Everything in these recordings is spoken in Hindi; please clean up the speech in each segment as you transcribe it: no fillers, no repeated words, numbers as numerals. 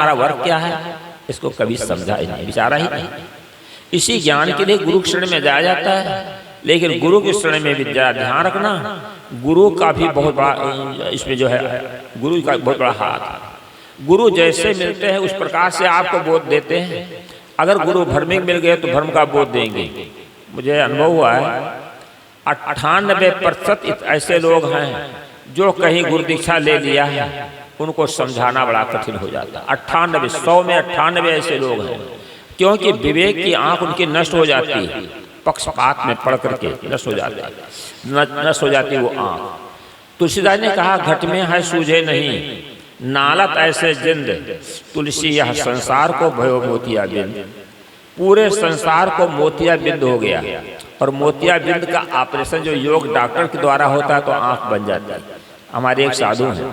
हमारा वर्क क्या है, इसको कभी समझा ही नहीं, विचारा ही नहीं। इसी ज्ञान के लिए गुरु के शरण में जाया जाता है, लेकिन गुरु के शरण में भी ध्यान रखना, गुरु का भी बहुत बड़ा इसमें जो है, गुरु का बहुत बड़ा हाथ है। गुरु जैसे मिलते हैं उस प्रकार से आपको बोध देते हैं। अगर गुरु भ्रम में मिल गए तो भ्रम का बोध देंगे। मुझे अनुभव हुआ है 98% ऐसे लोग हैं जो कहीं गुरु दीक्षा ले लिया है, उनको समझाना बड़ा कठिन हो जाता है। 98, 100 में 98 ऐसे लोग हैं, क्योंकि विवेक की आंख उनकी नष्ट हो जाती है, पक्षपात में पड़ करके नष्ट हो जाती है, नष्ट हो जाती है वो आंख। तुलसीदास ने कहा घट में है सूझे नहीं, नालत ऐसे जिंद, तुलसी यह संसार को भयो मोतिया बिंद। पूरे संसार को मोतिया बिंद हो गया, और मोतिया बिंद का ऑपरेशन जो योग डॉक्टर के द्वारा होता है तो आंख बन जाती है। हमारे एक साधु हैं,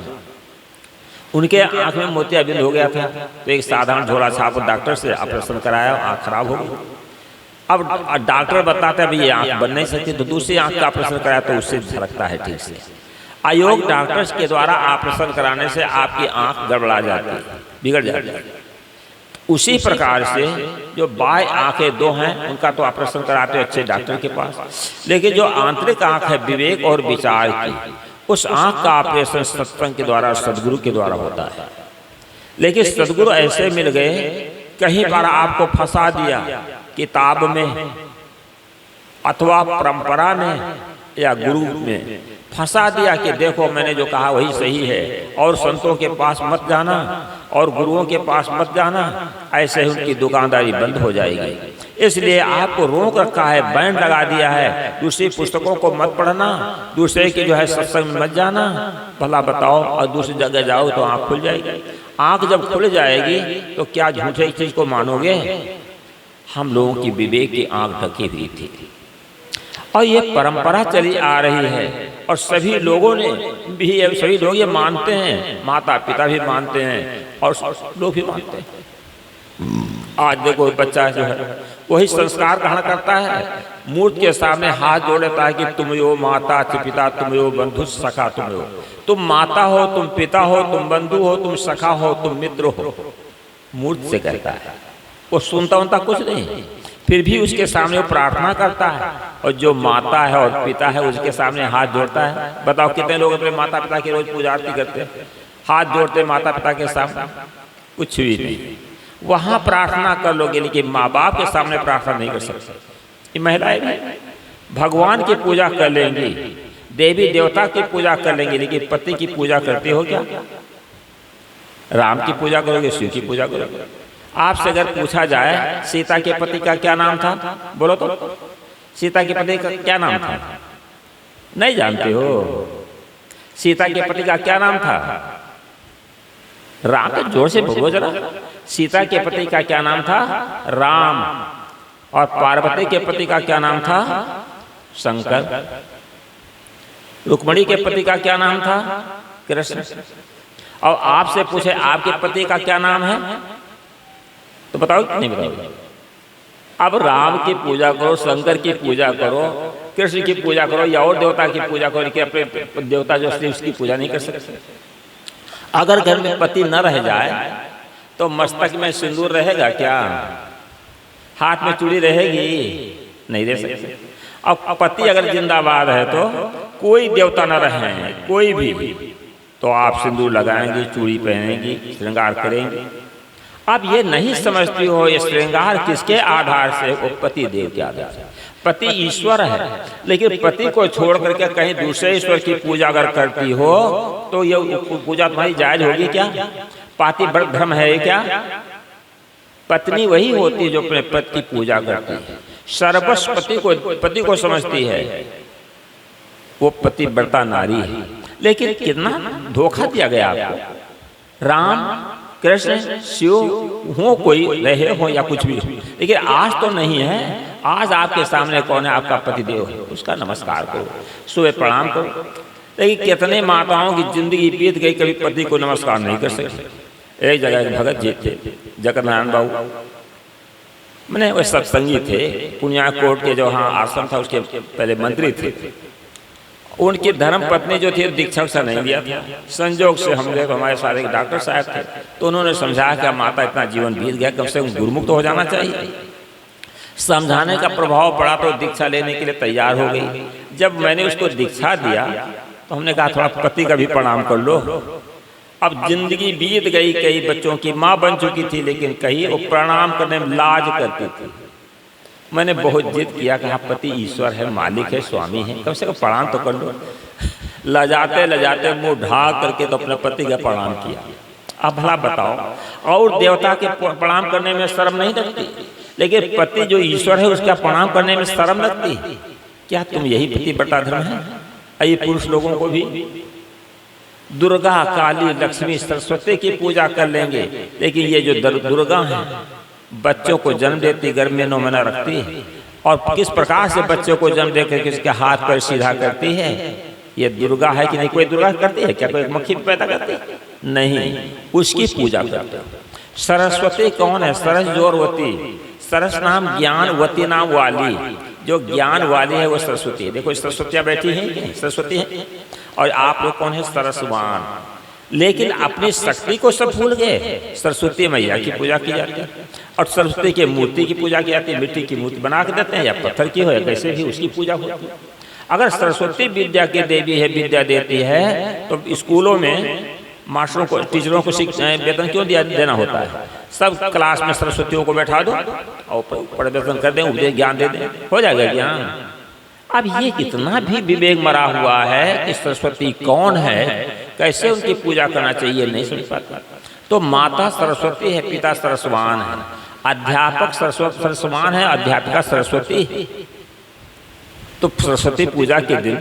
उनके आंख में मोतिया बिंद हो गया था, तो एक साधारण झोला छाप डॉक्टर से ऑपरेशन कराया, आंख खराब हो गई। अब डॉक्टर बताता है भाई ये आंख बन नहीं सकती, तो दूसरी आंख का ऑपरेशन कराया तो उससे झलकता है ठीक से। अयोग डॉक्टर्स के द्वारा ऑपरेशन कराने से आपकी आंख गड़बड़ा जाती है, बिगड़ जाती है। उसी प्रकार से जो बाएं आंखें दो हैं उनका तो ऑपरेशन कराते हैं अच्छे डॉक्टर के पास, लेकिन जो आंतरिक आंख है विवेक और विचार की, उस आंख का ऑपरेशन सत्संग के द्वारा, सदगुरु के द्वारा होता है। लेकिन सदगुरु ऐसे मिल गए, कहीं पर आपको फंसा दिया किताब में अथवा परंपरा में या गुरु में फंसा दिया कि देखो मैंने जो कहा वही सही है, और संतों के पास मत जाना और गुरुओं के पास मत जाना, ऐसे ही उनकी दुकानदारी बंद हो जाएगी। इसलिए आपको रोक रखा है, बैन लगा दिया है, दूसरी पुस्तकों को मत पढ़ना, दूसरे की जो है सत्संग में मत जाना। भला बताओ, और दूसरी जगह जाओ तो आँख खुल जाएगी। आँख जब खुल जाएगी तो क्या झूठे चीज को मानोगे? हम लोगों की विवेक की आँख ढकी हुई थी, और ये परंपरा चली आ रही है, और सभी लोगों ने भी, सभी लोग ये मानते हैं, माता पिता भी मानते हैं और लोग भी मानते हैं। आज देखो बच्चा जो है वही संस्कार ग्रहण करता है, मूर्ति के सामने हाथ जोड़ लेता है कि तुम यो माता पिता, तुम यो बंधु सखा, तुम यो, तुम माता हो, तुम पिता हो, तुम बंधु हो, तुम सखा हो, तुम मित्र हो। मूर्ति से कहता है, वो सुनता उनता कुछ नहीं, फिर भी उसके सामने वो प्रार्थना करता है, और जो माता है और पिता है उसके सामने हाथ जोड़ता है। बताओ कितने लोग अपने माता पिता की रोज पूजा आरती करते हैं, हाथ जोड़ते माता पिता के सामने? कुछ भी नहीं। वहां प्रार्थना कर लोगे, लेकिन माँ बाप के सामने प्रार्थना नहीं कर सकते। ये महिलाएं भी भगवान की पूजा कर लेंगी, देवी देवता की पूजा कर लेंगी, लेकिन पति की पूजा करते हो क्या? राम की पूजा करोगे, शिव की पूजा करोगे? आपसे अगर पूछा जाए सीता के पति का क्या नाम था, बोलो तो। सीता के पति का क्या नाम था? नहीं जानते हो? सीता के पति का क्या नाम था? राम। तो जोर से बोलो जरा। सीता के पति का क्या नाम था? राम। और पार्वती के पति का क्या नाम था? शंकर। रुक्मिणी के पति का क्या नाम था? कृष्ण। और आपसे पूछे आपके पति का क्या नाम है, तो बताओ नहीं बताओ? अब राम की पूजा करो, शंकर की पूजा करो, कृष्ण की पूजा करो, या और देवता की पूजा करो, कि अपने देवता जो उसकी पूजा नहीं कर सकते। अगर घर में पति न रह जाए तो मस्तक में सिंदूर रहेगा क्या? हाथ में चूड़ी रहेगी? नहीं रह सकते। अब पति अगर जिंदाबाद है तो कोई देवता न रहे, कोई भी, तो आप सिंदूर लगाएंगी, चूड़ी पहनेंगी, श्रृंगार करेंगी। आप ये नहीं समझती हो ये श्रृंगार किसके आधार से? वो पति देव के आधार से। पति ईश्वर है, लेकिन पति को छोड़ करके कहीं दूसरे ईश्वर की पूजा अगर करती हो तो ये पूजा तुम्हारी जायज होगी क्या? पाति भ्रम है क्या? पत्नी वही होती है जो अपने पति की पूजा करती है, सर्वस्व पति को समझती है, वो पतिव्रता नारी है। लेकिन कितना धोखा दिया गया आपको। राम कृष्ण शिव हो, कोई रहे हो या कुछ भी हो, लेकिन आज तो नहीं है। आज आपके सामने कौन है? आपका पतिदेव है, उसका नमस्कार करो, सुबह प्रणाम करो। लेकिन कितने माताओं की जिंदगी बीत गई, कभी पति को नमस्कार नहीं कर सकते। एक जगह भगत जी थे, जगत नारायण बाबू, मैंने वो सत्संगी थे, पुनिया कोट के जो हाँ आश्रम था उसके पहले मंत्री थे, उनकी धर्म पत्नी जो थी दीक्षा से नहीं लिया था। संजोग से हम लोग, हमारे सारे डॉक्टर साहब थे, तो उन्होंने समझाया कि माता इतना जीवन बीत गया, कम से कम गुरुमुक्त हो जाना चाहिए। समझाने का प्रभाव पड़ा तो दीक्षा लेने के लिए तैयार हो गई। जब मैंने उसको दीक्षा दिया तो हमने कहा थोड़ा पति का भी प्रणाम कर लो। अब जिंदगी बीत गई, कई बच्चों की माँ बन चुकी थी, लेकिन कहीं वो प्रणाम करने में लाज करती थी। मैंने बहुत जिद किया कि हाँ पति ईश्वर है, मालिक है, स्वामी है, कम से कम प्रणाम तो कर लो। लजाते लजाते मुंह ढाक करके तो अपने पति का प्रणाम किया। अब भला बताओ, और देवता के प्रणाम करने में शर्म नहीं लगती, लेकिन पति जो ईश्वर है उसका प्रणाम करने में शर्म लगती। क्या तुम यही पति बटा धर्म है? ये पुरुष लोगों को भी दुर्गा, काली, लक्ष्मी, सरस्वती की पूजा कर लेंगे, लेकिन ये जो दुर्गा है बच्चों को जन्म देती, गर्भ में 9 महीना रखती है, और किस प्रकार से बच्चों को जन्म देकर किसके हाथ पर सीधा करती है, ये दुर्गा है कि नहीं? कोई दुर्गा करती है क्या? कोई मक्खी पैदा करती है? नहीं, उसकी पूजा करते हैं। सरस्वती कौन है? सरस जोरवती, सरस नाम ज्ञान, वती नाम वाली। जो ज्ञान वाली है वो सरस्वती है। देखो सरस्वतियाँ बैठी हैं, सरस्वती है, और आप लोग कौन है? सरसवान। लेकिन अपनी शक्ति को सब भूल गए। सरस्वती मैया की पूजा की जाती है, और सरस्वती की मूर्ति की पूजा की जाती है। मिट्टी की मूर्ति बना के देते हैं, या पत्थर की हो या कैसे भी उसकी पूजा होती है। अगर सरस्वती विद्या की देवी है, विद्या देती है, तो स्कूलों में मास्टरों को, टीचरों को वेतन क्यों देना होता है? सब क्लास में सरस्वतियों को बैठा दो और प्रवचन कर दें, उपदेश ज्ञान दे दें, हो जाएगा ज्ञान। अब ये कितना भी विवेक मरा हुआ है कि सरस्वती कौन है, कैसे उनकी पूजा करना चाहिए, नहीं समझ पाता। तो माता सरस्वती है, पिता सरस्वान है, अध्यापक सरस्वान है, अध्यापिका सरस्वती है। तो सरस्वती पूजा के दिन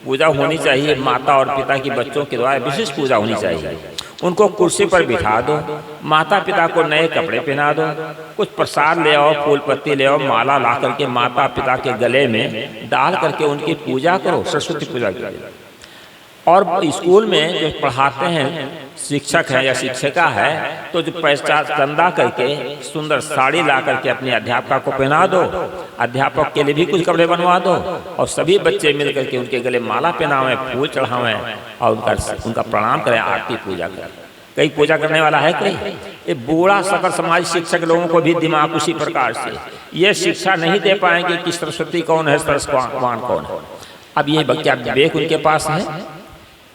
पूजा होनी चाहिए। माता और पिता की बच्चों के द्वारा विशेष पूजा होनी चाहिए। उनको कुर्सी पर बिठा दो, माता पिता को नए कपड़े पहना दो, कुछ प्रसाद ले आओ, फूल पत्ती ले आओ, माला ला करके माता पिता के गले में डाल करके उनकी पूजा करो। सरस्वती पूजा करो। और स्कूल में जो पढ़ाते हैं शिक्षक है या शिक्षिका है, तो जो पैसा चंदा करके सुंदर साड़ी ला करके अपने अध्यापका को पहना दो, अध्यापक के लिए भी कुछ कपड़े बनवा दो, और सभी बच्चे मिल करके उनके गले माला पहनावें, फूल चढ़ावें, और उनका प्रणाम करें, आरती पूजा करें। कई पूजा करने वाला है कोई? ये बूढ़ा सकल समाज शिक्षक लोगों को भी दिमाग उसी प्रकार से ये शिक्षा नहीं दे पाएंगे कि सरस्वती कौन है, सरस्वान कौन है। अब ये क्या विवेक उनके पास है?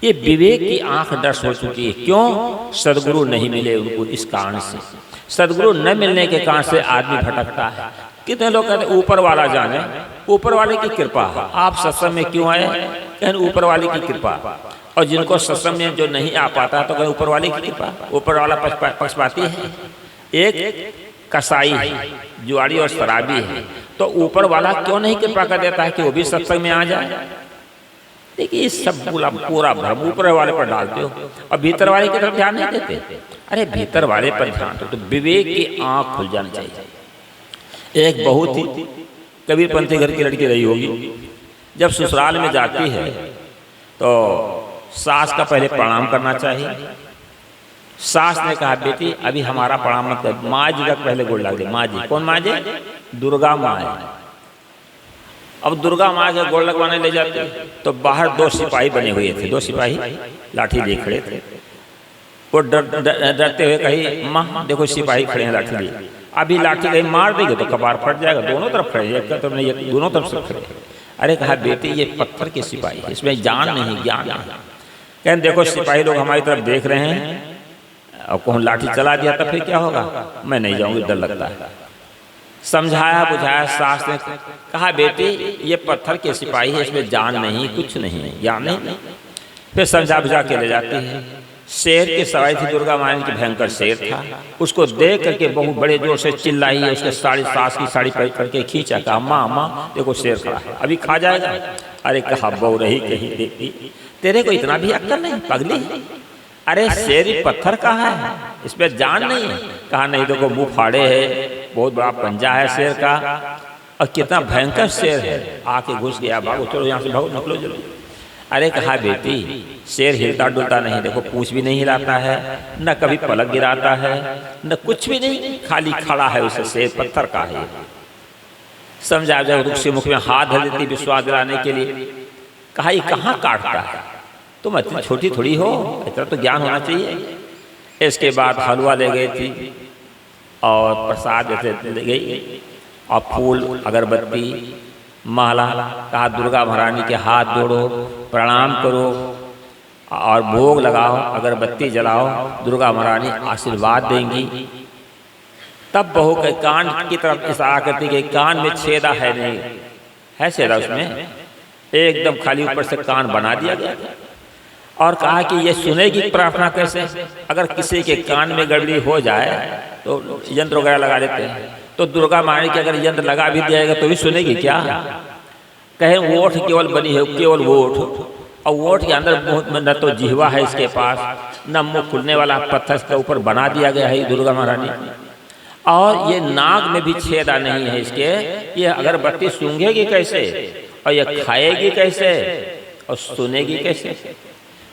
ये विवेक की आंख डस हो चुकी है। क्यों? सदगुरु नहीं मिले उनको। इस कारण से, सदगुरु न मिलने के कारण से आदमी भटकता है। कितने लोग कहते हैं ऊपर वाला जाने, ऊपर वाले की कृपा। आप सत्संग में क्यों आए? कहते ऊपर वाले की कृपा। और जिनको सत्संग में जो नहीं आ पाता तो कहते ऊपर वाले की कृपा। ऊपर वाला पक्षपाती है। एक कसाई है, जुआरी और शराबी है, तो ऊपर वाला क्यों नहीं कृपा कर देता है कि वो भी सत्संग में आ जाए? देखिए ये सब पूरा भ्रम ऊपर वाले पर डालते हो, और भीतर वाले की तरफ ध्यान नहीं देते। अरे भीतर वाले पर ध्यान दो, तो विवेक की आंख खुल जानी चाहिए। एक बहुत ही कबीरपंथी घर की लड़की रही होगी, जब ससुराल में जाती है तो सास का पहले प्रणाम करना चाहिए। सास ने कहा बेटी अभी हमारा प्रणाम मत कर, माँ जी का पहले गोड़ लग दे। माँ जी कौन माँ जी? दुर्गा माँ है। अब दुर्गा माँ के गोड़ लगवाने ले जाते तो बाहर 2 सिपाही बने हुए थे। 2 सिपाही लाठी लिए खड़े थे। वो डरते हुए कही माँ देखो सिपाही खड़े हैं लाठी लिए, अभी लाठी कहीं मार देंगे तो कपार फट जाएगा। दोनों तरफ खड़े, एक तरफ नहीं, दोनों तरफ से खड़े। अरे कहा बेटी ये पत्थर के सिपाही है, इसमें जान नहीं ज्ञान नहीं। कहते देखो सिपाही लोग हमारी तरफ देख रहे हैं, और कौन लाठी चला दिया तो फिर क्या होगा? मैं नहीं जाऊंगी, डर लगता है। समझाया बुझाया, सास ने कहा बेटी ये पत्थर के सिपाही है, इसमें जान नहीं, कुछ नहीं, ज्ञान नहीं। फिर समझा बुझा के ले जाती है। शेर की सवारी थी, दुर्गा माँ की भयंकर शेर था। उसको देख करके बहुत बड़े जोर से चिल्लाई है, उसके सास की साड़ी पकड़ करके खींचा, कहा माँ माँ देखो शेर खड़ा है, अभी खा जाएगा। अरे कहा बहु रही कहीं देखती, तेरे को इतना भी अक्ल नहीं पगली? अरे शेर पत्थर का है, इसमें जान नहीं है। कहा नहीं देखो मुंह फाड़े है, बहुत बड़ा पंजा है शेर का, और कितना भयंकर शेर है। आके घुस गया, भागो चलो यहाँ से, भागो निकलो चलो। अरे कहा बेटी शेर हिलता डुलता नहीं, देखो पूंछ भी नहीं हिलाता है, न कभी पलक गिराता है, न कुछ भी नहीं, खाली खड़ा है। उसे शेर पत्थर का है। समझा जाए, ऋषि मुख में हाथ धर देती विश्वास दिलाने के लिए। कहा ये कहाँ काटता है, तुम इतनी छोटी थोड़ी हो, इतना तो ज्ञान होना चाहिए। इसके बाद हलवा ले गई थी और प्रसाद जैसे ले गई और फूल अगरबत्ती माला। कहा दुर्गा महारानी के हाथ जोड़ो, प्रणाम करो और भोग लगाओ, अगरबत्ती जलाओ, दुर्गा महारानी आशीर्वाद देंगी। तब बहू के कान की तरफ इशारा करती कि कान में छेदा है नहीं, है छेदा उसमें, एकदम खाली ऊपर से कान बना दिया गया और कहा कि ये सुनेगी प्रार्थना कैसे, अगर किसी के कान में गड़बड़ी हो जाए तो यंत्र वगैरह लगा देते हैं, तो दुर्गा महारानी के अगर यंत्र लगा भी दिया जाएगा तो भी सुनेगी क्या। कहे वोट केवल बनी है, केवल वोट, और वोट के अंदर न तो जिहवा है इसके पास, न मुंह खुलने वाला पत्थर के ऊपर बना दिया गया है दुर्गा महारानी, और ये नाक में भी छेदा नहीं है इसके। ये अगरबत्ती सूंघेगी कैसे और ये खाएगी कैसे और सुनेगी कैसे।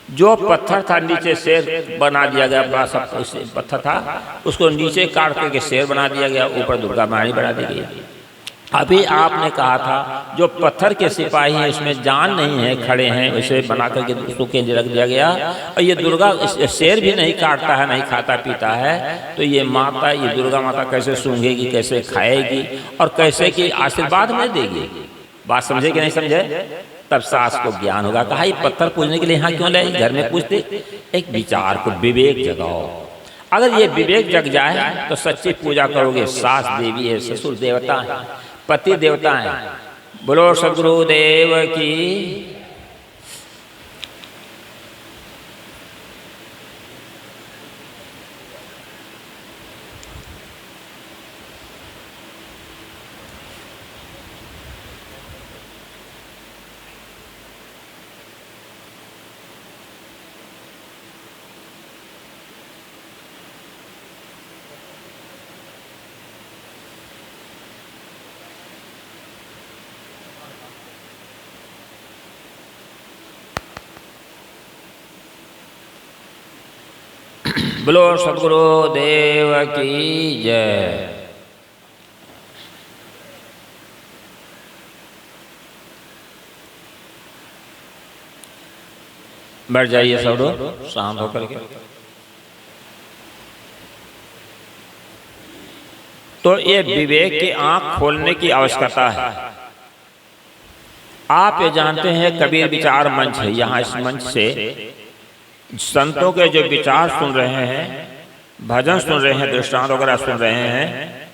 जो पत्थर था नीचे शेर बना दिया गया, बड़ा सा पत्थर था, उसको नीचे काट करके शेर बना दिया गया, ऊपर दुर्गा महारानी बना दी गई। अभी आपने कहा था जो पत्थर के सिपाही हैं उसमें जान नहीं है, खड़े हैं, वैसे बना करके उसको केंद्र रख दिया गया। और ये दुर्गा शेर भी नहीं काटता है, नहीं खाता पीता है, तो ये माता, ये दुर्गा माता कैसे सूंघेगी, कैसे खाएगी और कैसे कि आशीर्वाद में देगी। बात समझे कि नहीं समझे। तब सास को ज्ञान होगा। कहा ये पत्थर पूजने के लिए यहाँ क्यों लाए, घर में पूछते। एक विचार को विवेक जगाओ, अगर ये विवेक जग जाए तो सच्ची पूजा करोगे। सास देवी है, ससुर देवता है, पति देवता है। बोलो सद्गुरुदेव की। बोलो सद्गुरुदेव की जय। बैठ जाइए सब लोग शांत होकर के। तो ये विवेक की आंख खोलने की आवश्यकता है। आप ये जानते हैं कबीर विचार मंच है, यहाँ इस मंच से संतों के जो विचार सुन रहे हैं, भजन सुन रहे हैं, दृष्टांत वगैरह सुन रहे हैं,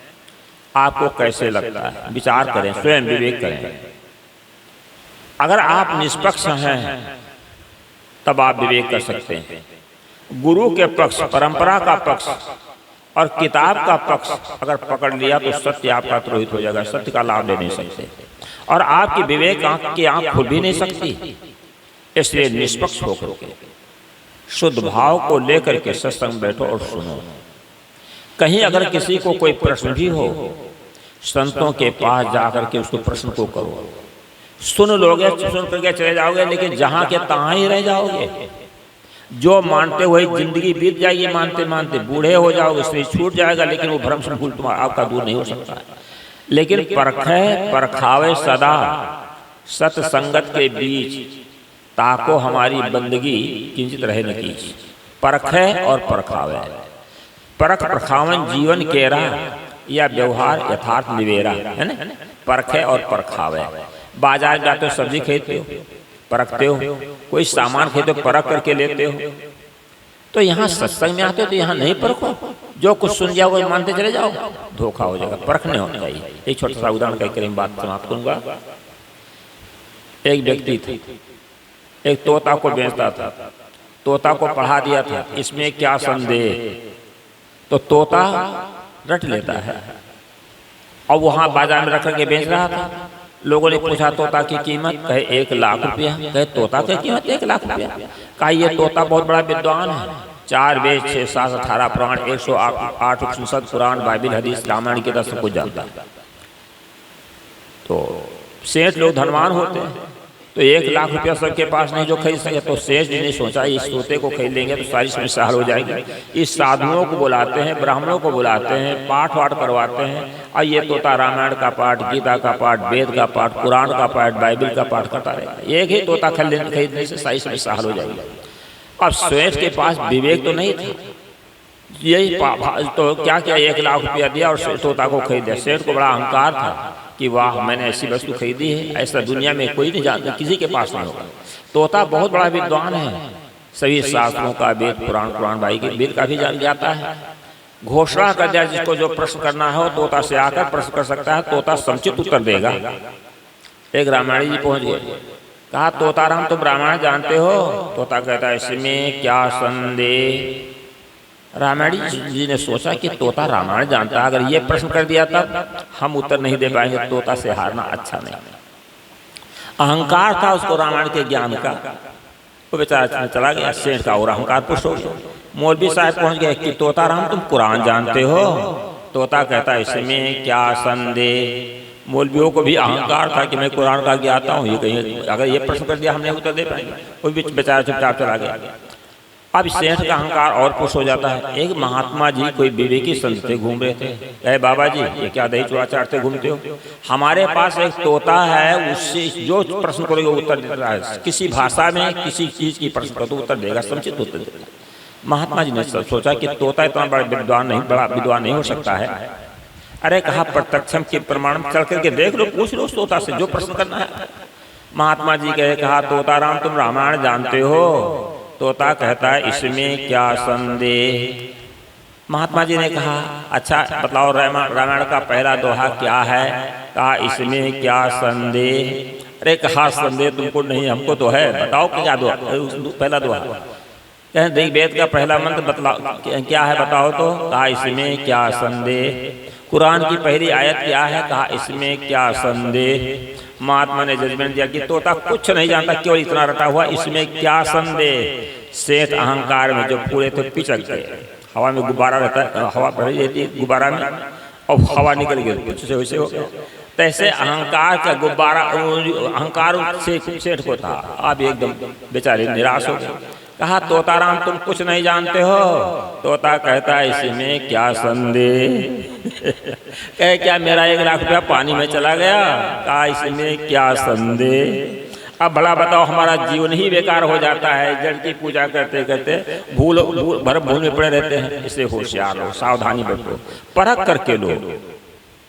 आपको कैसे लगता है। विचार करें, स्वयं विवेक करें। अगर आप निष्पक्ष हैं तब आप विवेक कर सकते हैं। गुरु के पक्ष, परंपरा का पक्ष और किताब का पक्ष अगर पकड़ लिया तो सत्य आपका द्रोहित हो जाएगा, सत्य का लाभ ले नहीं सकते और आपकी विवेक की आंख खुल भी नहीं सकती। इसलिए निष्पक्ष होकर के शुद्ध भाव को लेकर के सत्संग बैठो और सुनो। कहीं अगर किसी को कोई प्रश्न भी हो, संतों के पास जाकर के उसको प्रश्न को करो। सुन लोगे, सुन करके चले जाओगे, लेकिन जहां के तहां ही रह जाओगे। जो मानते हुए जिंदगी बीत जाएगी, मानते मानते बूढ़े हो जाओगे, शरीर छूट जाएगा, लेकिन वो भ्रम से भूल तुम्हारा आपका दूर नहीं हो सकता। लेकिन परखे परखावे सदा सत्संगत के बीच, ताको हमारी बंदगी किंचित रहे न कीच। परखे और परखावे, परख परखावन जीवन केरा या व्यवहार यथार्थ निवेरा, है ना। परखे और परखावे, बाजार जाते हो सब्जी खरीदते हो, परखते हो, कोई सामान खरीदते हो, परख करके लेते हो। तो यहाँ सत्संग में आते हो तो यहाँ नहीं परखो, जो कुछ सुन जाओगे मानते चले जाओ, धोखा हो जाएगा। परखने होना चाहिए। एक छोटा सा उदाहरण कहकर बात समाप्त करूंगा। एक व्यक्ति था, एक तोता को बेचता था, तोता को पढ़ा दिया था इसमें क्या संदेह, तो तोता रट लेता है और वहां बाजार में रख करके बेच रहा था। लोगों ने पूछा तोता की कीमत, कहे 1 लाख रुपया। कहे तोता की कीमत 1 लाख रुपया। कहा ये तोता बहुत बड़ा विद्वान है, 4 वेद 6 7 18 पुराण 108 उपनिषद पुराण बाइबिल हदीस रामायण के 10 कुछ जानता है। तो सेठ लोग धनवान होते हैं, तो 1 लाख रुपया सबके पास नहीं जो खरीद सके, तो सेठ जी ने सोचा इस तोते को खरीद लेंगे तो सारी समस्या हल हो जाएगी। इस साधुओं को बुलाते हैं, ब्राह्मणों को बुलाते हैं, पाठ वाठ करवाते हैं, और ये तोता रामायण का पाठ, गीता का पाठ, वेद का पाठ, कुरान का पाठ, बाइबल का पाठ करता रहेगा। एक ही तोता खरीदने से सारी समस्या हल हो जाएगी। अब सेठ के पास विवेक तो नहीं था, यही तो क्या किया, 1 लाख रुपया दिया और तोता को खरीद दिया। सेठ को बड़ा अहंकार था कि वाह मैंने ऐसी वस्तु खरीदी है, ऐसा दुनिया में कोई नहीं जानता, किसी के पास नहीं होगा। तोता बहुत बड़ा विद्वान है, सभी शास्त्रों का, वेद पुराण, कुरान भाई के वेद का भी जान जाता है। घोषणा कर दिया जिसको जो प्रश्न करना है वो तोता से आकर प्रश्न कर सकता है, तोता समुचित उत्तर देगा। एक रामायणी जी पहुंच गए, कहा तोताराम तुम रामायण जानते हो? तोता कहता है इसमें क्या संदेह। रामायणी जी ने सोचा कि तोता रामायण जानता, अगर ये प्रश्न कर दिया तब हम उत्तर नहीं दे पाएंगे, तोता से हारना अच्छा नहीं। अहंकार था उसको रामायण के ज्ञान का, वो बेचारा चला गया। सेठ का और अहंकार पुष्ट हो गया। मौलवी साहब पहुंच गए कि तोताराम तुम कुरान जानते हो? तोता कहता है इसमें क्या संदेह। मौलवियों को भी अहंकार था कि मैं कुरान का ज्ञाता हूँ, ये कहीं अगर ये प्रश्न कर दिया हमने उत्तर दे पाएंगे, वो भी बेचारा चुपचाप चला गया। अब सेठ का अहंकार और पुष्ट हो जाता है। एक महात्मा जी कोई विवेकी संत थे, घूम रहे थे, कहे बाबा जी ये क्या दही चूड़ा चाटते घूमते हो? हमारे पास एक तोता है, उससे जो प्रश्न करोगे उत्तर देता है, किसी भाषा में किसी चीज की प्रश्न करो तो उत्तर देगा, समुचित उत्तर देगा। महात्मा जी ने सोचा कि तोता इतना बड़ा विद्वान नहीं हो सकता है। अरे कहा प्रत्यक्षम के प्रमाण चल करके देख लो, पूछ लो तोता से जो प्रश्न करना है। महात्मा जी कहा तोताराम तुम रामायण जानते हो? तोता कहता है इसमें क्या संदेह। महात्मा जी ने कहा अच्छा बताओ रामायण का पहला दोहा क्या है? कहा इसमें क्या संदेह। अरे कहा संदेह तुमको नहीं, हमको तो है, बताओ क्या दोहा, पहला दोहा। कहें देख वेद का पहला मंत्र बतलाओ क्या है, बताओ तो। कहा इसमें क्या संदेह। कुरान की पहली आयत क्या है? कहा इसमें क्या संदेह। महात्मा ने जजमेंट दिया कि तोता कुछ नहीं जानता, केवल इतना रटा हुआ, इसमें क्या संदेह। सेठ अहंकार में जो पूरे थे पिचक गए। हवा में गुब्बारा रहता है, हवा भरी रहती है गुब्बारा में, और हवा निकल गई कुछ से वैसे हो गया। तैसे अहंकार का गुब्बारा, अहंकार से सेठ को था। अब एकदम बेचारे निराश हो गए। कहा तोताराम तुम कुछ नहीं जानते हो? तोता कहता है इसमें क्या संदेह। कहे क्या मेरा 1 लाख रुपया पानी में चला गया? कहा इसमें क्या संदेह। अब भला बताओ हमारा जीवन ही बेकार हो जाता है, जड़ की पूजा करते करते भूल में पड़े रहते हैं। इससे होशियार हो, सावधानी बरतो, परख करके लो,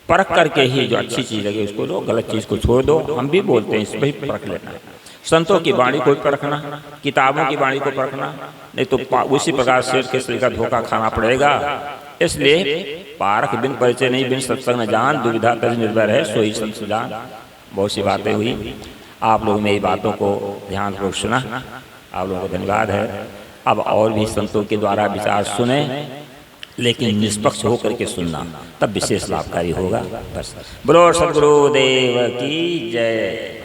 परख करके ही जो अच्छी चीज लगे उसको लो, गलत चीज को छोड़ दो। हम भी बोलते हैं इसमें ही परख लेना। संतों की वाणी को परखना, किताबों की वाणी को परखना, नहीं तो उसी प्रकार शेर के शरीर का धोखा खाना पड़ेगा। इसलिए पारख बिन परिचय नहीं, बिन सत्संग न जान, दुविधा तज निर्भय है सोई संत जान। बहुत सी बातें हुई, आप लोग मेरी बातों को ध्यानपूर्वक सुना, आप लोगों को धन्यवाद है। अब और भी संतों के द्वारा विचार सुने, लेकिन निष्पक्ष होकर के सुनना, तब विशेष लाभकारी होगा। बस बोलो सद्गुरुदेव की जय।